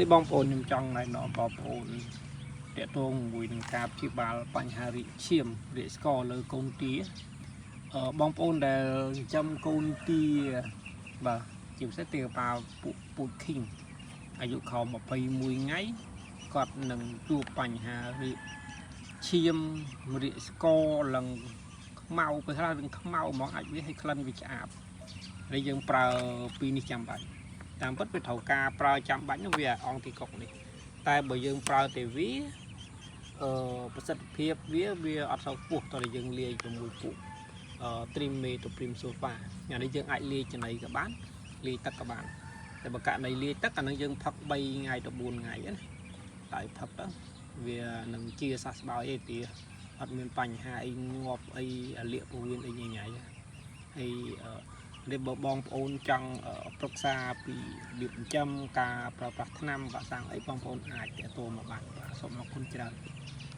នេះបងប្អូនខ្ញុំចង់ណែនាំបងប្អូនតកតងមួយនឹងការព្យាបាលបញ្ហារីកឈាមរាកស្គរលើកូនទាបងប្អូនដែលចិញ្ចឹមកូនទាបាទជាពិសេសទាប៉ាពូជឃីងអាយុខំ21ថ្ងៃគាត់នឹងជួបបញ្ហារីកឈាមរាកស្គរឡើងខ្មៅទៅខ្លះនឹងខ្មៅហ្មងអាចវាឲ្យក្លិនវាឆ្អាបហើយយើងប្រើពីនេះចាំបាច់តាមពិតវាត្រូវការប្រើចាំបាច់នោះវាអង្គទីកុកនេះតែបើយើងប្រើតែវាប្រសិទ្ធភាពវាអត់សូវខ្ពស់តើយើងលាយជាមួយពួកត្រីមេទៅព្រីមសូហ្វាថ្ងៃនេះយើងអាចលាយចំណីក៏បានលាយទឹកក៏បានតែបើករណីលាយទឹកអានឹងយើងផឹក3ថ្ងៃទៅ4ថ្ងៃណាតែផឹកទៅវានឹងជាសះស្បើយឯទីអត់មានបញ្ហាអីងាប់អីលាកពោះវៀនអីញ៉ៃហើយនេះបើបងប្អូនចង់ប្រឹក្សាពីរបៀបចិញ្ចឹមការប្រើប្រាស់ថ្នាំវ៉ាក់សាំងអីបងប្អូនអាចទាក់ទងមកបានបាទសូមអរគុណច្រើន